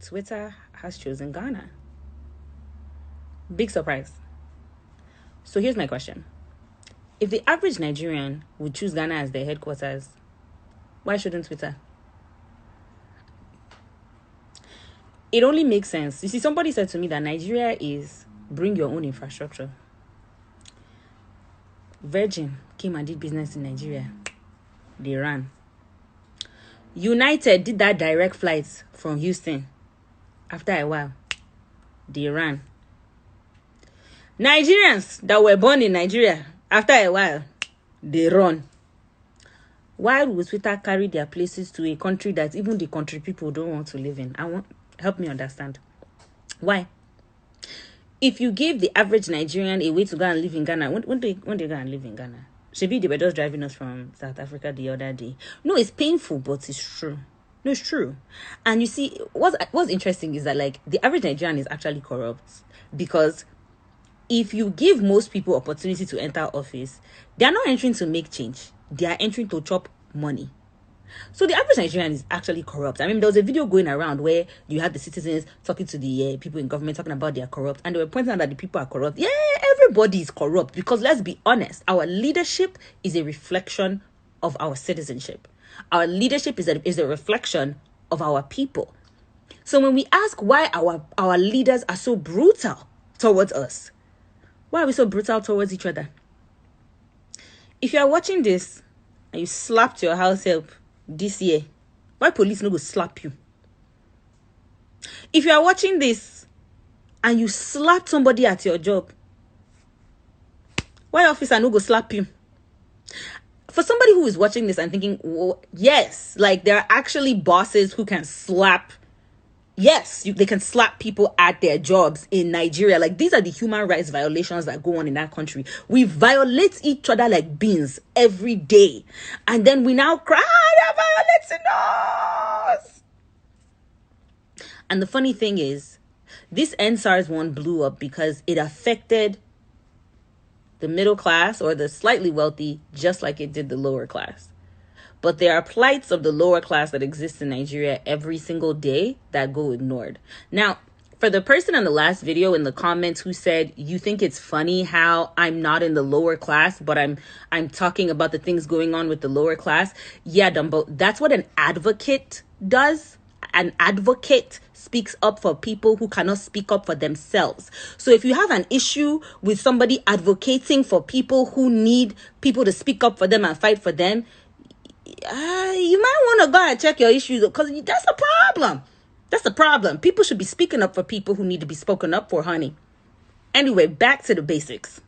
Twitter has chosen Ghana. Big surprise. So here's my question. If the average Nigerian would choose Ghana as their headquarters, why shouldn't Twitter? It only makes sense. You see, somebody said to me that Nigeria is bring your own infrastructure. Virgin came and did business in Nigeria. They ran. United did that direct flight from Houston. After a while, they ran. Nigerians that were born in Nigeria, after a while, they run. Why would Twitter carry their places to a country that even the country people don't want to live in? Help me understand. Why? If you give the average Nigerian a way to go and live in Ghana, when they go and live in Ghana? Maybe they were just driving us from South Africa the other day. No, it's painful, but it's true. No, it's true. And you see, what's interesting is that, like, the average Nigerian is actually corrupt. Because if you give most people opportunity to enter office, they are not entering to make change. They are entering to chop money. So the average Nigerian is actually corrupt. I mean, there was a video going around where you had the citizens talking to the people in government, talking about they are corrupt, and they were pointing out that the people are corrupt. Yeah, everybody is corrupt, because let's be honest, our leadership is a reflection of our citizenship. Our leadership is a reflection of our people. So when we ask why our leaders are so brutal towards us, why are we so brutal towards each other? If you are watching this and you slapped your house help this year, why police no go slap you? If you are watching this and you slapped somebody at your job, why officer no go slap you? For somebody who is watching this and thinking, well, yes, like there are actually bosses who can slap. Yes, they can slap people at their jobs in Nigeria. Like, these are the human rights violations that go on in that country. We violate each other like beans every day. And then we now cry, they're violating us. And the funny thing is, this NSARS one blew up because it affected the middle class or the slightly wealthy, just like it did the lower class. But there are plights of the lower class that exist in Nigeria every single day that go ignored. Now, for the person in the last video in the comments who said, you think it's funny how I'm not in the lower class, but I'm talking about the things going on with the lower class. Yeah, Dumbo, that's what an advocate does. An advocate speaks up for people who cannot speak up for themselves. So if you have an issue with somebody advocating for people who need people to speak up for them and fight for them, you might want to go and check your issues, because that's the problem. That's the problem. People should be speaking up for people who need to be spoken up for, honey. Anyway, back to the basics.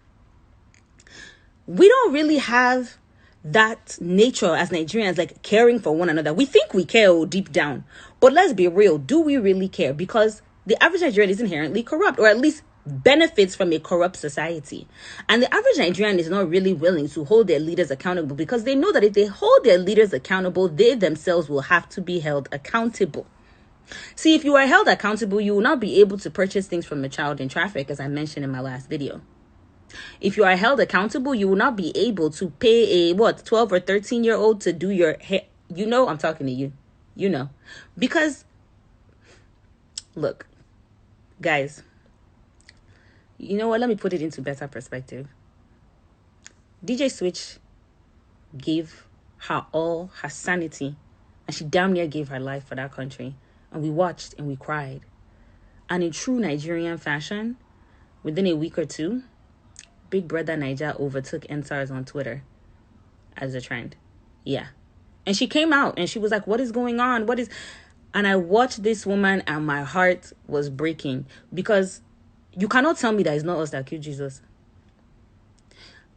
We don't really have that nature as Nigerians, like caring for one another. We think we care deep down, but let's be real. Do we really care? Because the average Nigerian is inherently corrupt, or at least benefits from a corrupt society. And the average Nigerian is not really willing to hold their leaders accountable, because they know that if they hold their leaders accountable, they themselves will have to be held accountable. See, if you are held accountable, you will not be able to purchase things from a child in traffic, as I mentioned in my last video. If you are held accountable, you will not be able to pay a 12 or 13-year-old to do your hair. You know, I'm talking to you. You know, because look, guys, you know what? Let me put it into better perspective. DJ Switch gave her all her sanity, and she damn near gave her life for that country. And we watched and we cried. And in true Nigerian fashion, within a week or two, Big Brother Naija overtook NSARS on Twitter as a trend. Yeah. And she came out and she was like, what is going on? And I watched this woman and my heart was breaking, because you cannot tell me that it's not us that killed Jesus.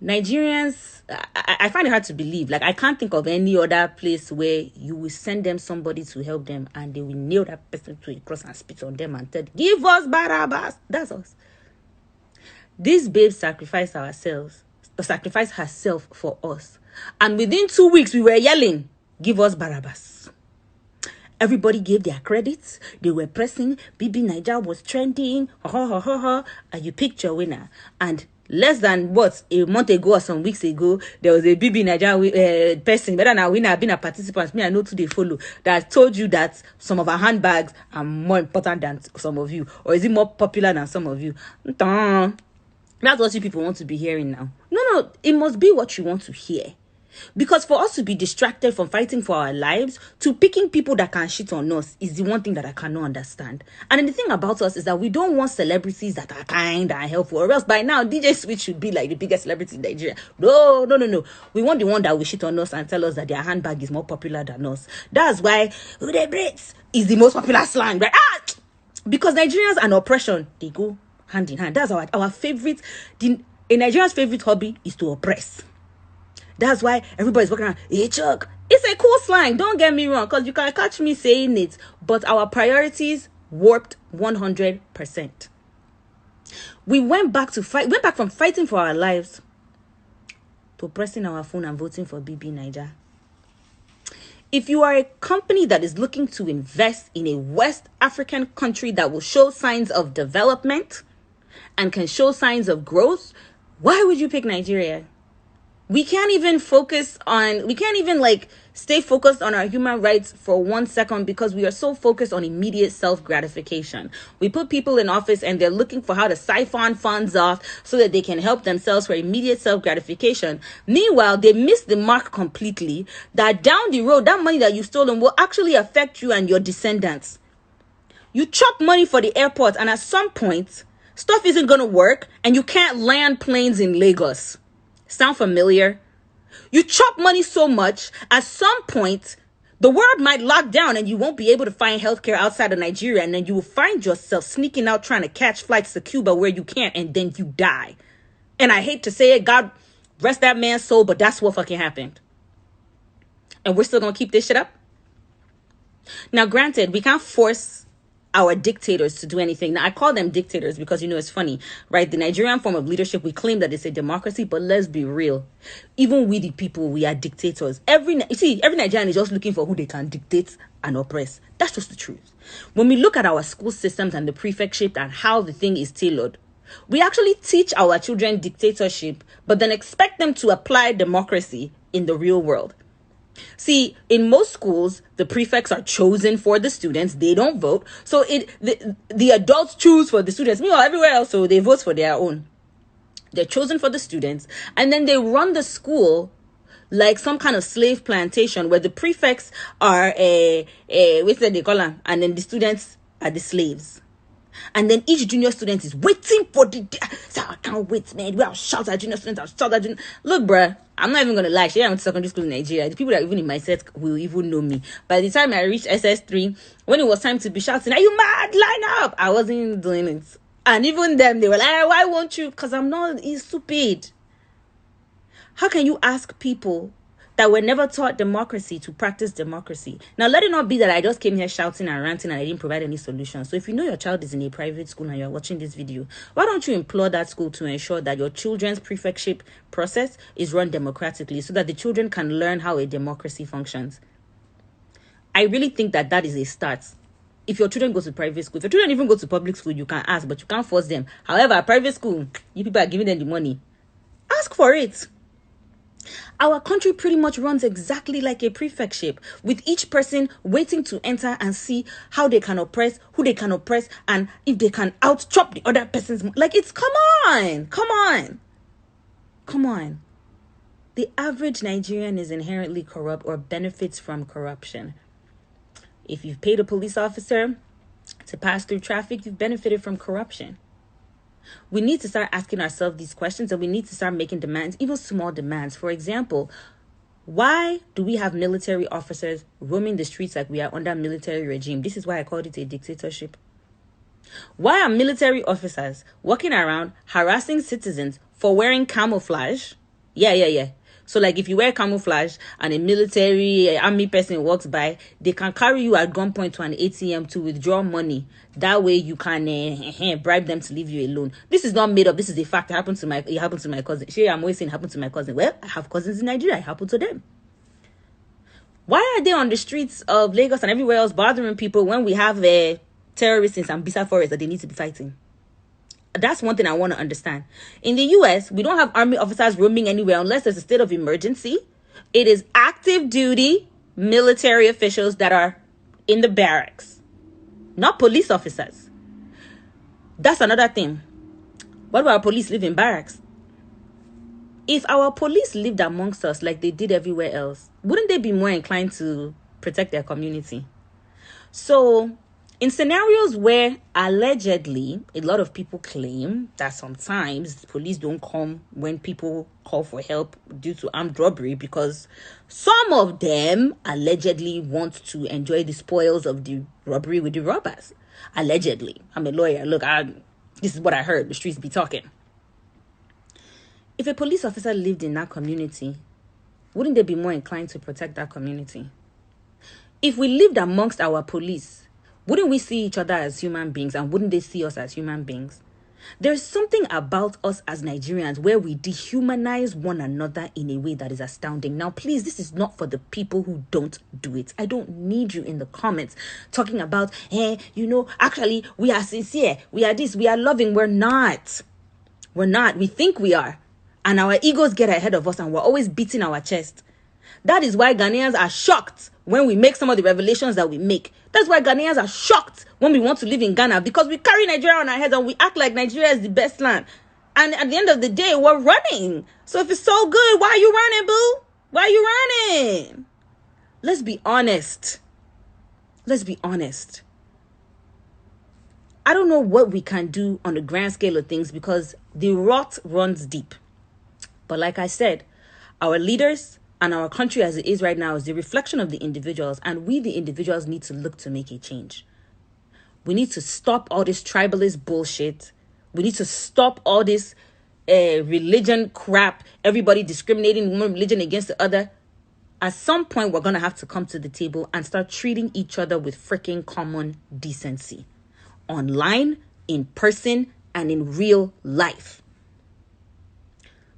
Nigerians, I find it hard to believe. Like, I can't think of any other place where you will send them somebody to help them and they will nail that person to a cross and spit on them and tell, give us Barabbas. That's us. This babe sacrificed herself for us. And within 2 weeks, we were yelling, give us Barabbas. Everybody gave their credits. They were pressing. BBNAIJA was trending. And you picked your winner. And Less than what, a month ago or some weeks ago, there was a BBNAIJA person, better now we have been a participant, me I know today follow, that told you that some of our handbags are more important than some of you, or is it more popular than some of you? That's what you people want to be hearing now. No, it must be what you want to hear. Because for us to be distracted from fighting for our lives to picking people that can shit on us is the one thing that I cannot understand. And then the thing about us is that we don't want celebrities that are kind and helpful, or else by now DJ Sweet should be like the biggest celebrity in Nigeria. No. We want the one that will shit on us and tell us that their handbag is more popular than us. That's why "Who the Brits" is the most popular slang, right? Because Nigerians and oppression, they go hand in hand. That's our favorite. A Nigerian's favorite hobby is to oppress. That's why everybody's walking around, "Hey, Chuck." It's a cool slang, don't get me wrong, because you can catch me saying it. But our priorities warped 100%. We went back from fighting for our lives to pressing our phone and voting for BBNAIJA. If you are a company that is looking to invest in a West African country that will show signs of development and can show signs of growth, why would you pick Nigeria? We can't even stay focused on our human rights for 1 second because we are so focused on immediate self-gratification. We put people in office and they're looking for how to siphon funds off so that they can help themselves for immediate self-gratification. Meanwhile, they miss the mark completely that down the road, that money that you've stolen will actually affect you and your descendants. You chop money for the airport and at some point, stuff isn't going to work and you can't land planes in Lagos. Sound familiar? You chop money so much, at some point, the world might lock down and you won't be able to find healthcare outside of Nigeria, and then you will find yourself sneaking out trying to catch flights to Cuba where you can't, and then you die. And I hate to say it, God rest that man's soul, but that's what fucking happened. And we're still gonna keep this shit up? Now, granted, we can't force our dictators to do anything. Now, I call them dictators because, it's funny, right? The Nigerian form of leadership, we claim that it's a democracy, but let's be real. Even we, the people, we are dictators. Every Nigerian is just looking for who they can dictate and oppress. That's just the truth. When we look at our school systems and the prefectship and how the thing is tailored, we actually teach our children dictatorship, but then expect them to apply democracy in the real world. See, in most schools, the prefects are chosen for the students. They don't vote. So the adults choose for the students. Meanwhile, everywhere else, so they vote for their own. They're chosen for the students. And then they run the school like some kind of slave plantation where the prefects are what's that they call them? And then the students are the slaves. And then each junior student is waiting for the day. So I can't wait, man. We'll shout at junior students. I'll shout at junior. Look, bruh, I'm not even going to lie. I went to secondary school in Nigeria. The people that even in my set will even know me. By the time I reached SS3, when it was time to be shouting, "Are you mad? Line up!" I wasn't doing it. And even them, they were like, "Why won't you?" Because I'm not stupid. How can you ask people that were never taught democracy to practice democracy? Now, let it not be that I just came here shouting and ranting and I didn't provide any solutions. So if you know your child is in a private school and you're watching this video, why don't you implore that school to ensure that your children's prefectship process is run democratically so that the children can learn how a democracy functions? I really think that is a start. If your children go to private school, if your children even go to public school, you can ask, but you can't force them. However, private school, you people are giving them the money. Ask for it. Our country pretty much runs exactly like a prefectship, with each person waiting to enter and see how they can oppress, who they can oppress, and if they can out-chop the other person's... Like, it's... Come on. The average Nigerian is inherently corrupt or benefits from corruption. If you've paid a police officer to pass through traffic, you've benefited from corruption. We need to start asking ourselves these questions, and we need to start making demands, even small demands. For example, why do we have military officers roaming the streets like we are under military regime? This is why I called it a dictatorship. Why are military officers walking around harassing citizens for wearing camouflage? Yeah. So like if you wear camouflage and a military army person walks by, they can carry you at gunpoint to an ATM to withdraw money. That way you can bribe them to leave you alone. This is not made up. This is a fact. It happened to my cousin. I'm always saying it happened to my cousin. Well, I have cousins in Nigeria. It happened to them. Why are they on the streets of Lagos and everywhere else bothering people when we have terrorists in Sambisa forest that they need to be fighting? That's one thing I want to understand. In the US, we don't have army officers roaming anywhere unless there's a state of emergency. It is active duty military officials that are in the barracks, not police officers. That's another thing. Why do our police live in barracks? If our police lived amongst us like they did everywhere else, wouldn't they be more inclined to protect their community? So, in scenarios where allegedly a lot of people claim that sometimes police don't come when people call for help due to armed robbery because some of them allegedly want to enjoy the spoils of the robbery with the robbers. Allegedly. I'm a lawyer. Look, this is what I heard. The streets be talking. If a police officer lived in that community, wouldn't they be more inclined to protect that community? If we lived amongst our police, wouldn't we see each other as human beings, and wouldn't they see us as human beings? There's something about us as Nigerians where we dehumanize one another in a way that is astounding. Now, please, this is not for the people who don't do it. I don't need you in the comments talking about, actually, we are sincere, we are this, we are loving. We're not. We're not. We think we are. And our egos get ahead of us and we're always beating our chest. That is why Ghanaians are shocked when we make some of the revelations that we make. That's why Ghanaians are shocked when we want to live in Ghana, because we carry Nigeria on our heads and we act like Nigeria is the best land. And at the end of the day, we're running. So if it's so good, why are you running, boo? Why are you running? Let's be honest. Let's be honest. I don't know what we can do on the grand scale of things because the rot runs deep. But like I said, our leaders and our country as it is right now is the reflection of the individuals, and we, the individuals, need to look to make a change. We need to stop all this tribalist bullshit. We need to stop all this religion crap, everybody discriminating one religion against the other. At some point, we're going to have to come to the table and start treating each other with freaking common decency. Online, in person, and in real life.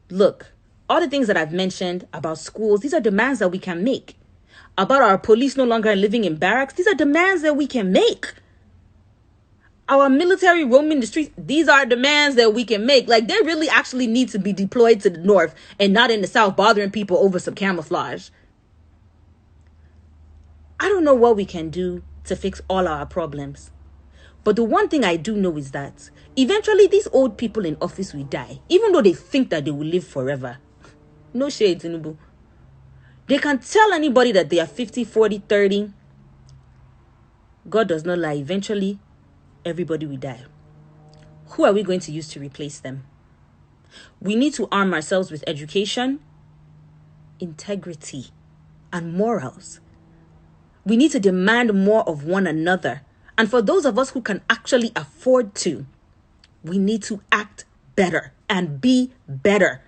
Look, all the things that I've mentioned about schools, these are demands that we can make. About our police no longer living in barracks, these are demands that we can make. Our military roaming the streets, these are demands that we can make. Like, they really actually need to be deployed to the north and not in the south bothering people over some camouflage. I don't know what we can do to fix all our problems. But the one thing I do know is that eventually these old people in office will die, even though they think that they will live forever. No shade, Tinubu. They can tell anybody that they are 50, 40, 30. God does not lie. Eventually, everybody will die. Who are we going to use to replace them? We need to arm ourselves with education, integrity, and morals. We need to demand more of one another. And for those of us who can actually afford to, we need to act better and be better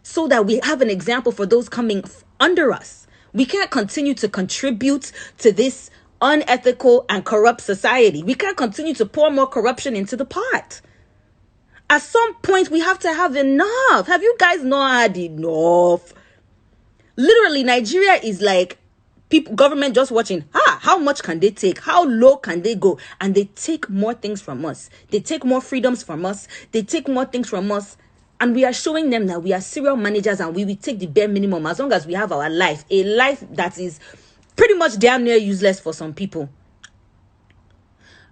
so that we have an example for those coming under us. We can't continue to contribute to this unethical and corrupt society. We can't continue to pour more corruption into the pot. At some point, we have to have enough. Have you guys not had enough? Literally, Nigeria is like people, government just watching. How much can they take? How low can they go? And they take more things from us. They take more freedoms from us. They take more things from us. And we are showing them that we are serial managers and we will take the bare minimum as long as we have our life. A life that is pretty much damn near useless for some people.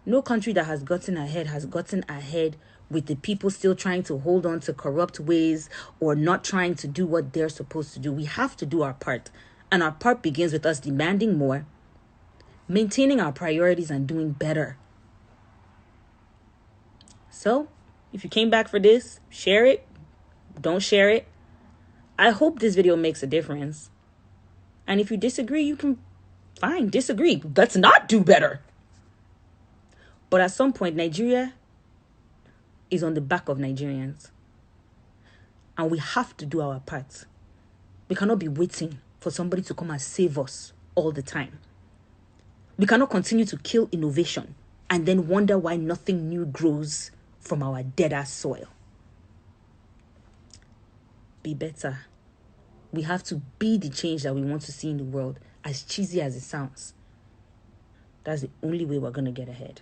No country that has gotten ahead with the people still trying to hold on to corrupt ways or not trying to do what they're supposed to do. We have to do our part. And our part begins with us demanding more, maintaining our priorities, and doing better. So, if you came back for this, share it. Don't share it. I hope this video makes a difference. And if you disagree, you can, fine, disagree. Let's not do better. But at some point, Nigeria is on the back of Nigerians. And we have to do our part. We cannot be waiting for somebody to come and save us all the time. We cannot continue to kill innovation and then wonder why nothing new grows from our dead-ass soil. Be better. We have to be the change that we want to see in the world, as cheesy as it sounds. That's the only way we're going to get ahead.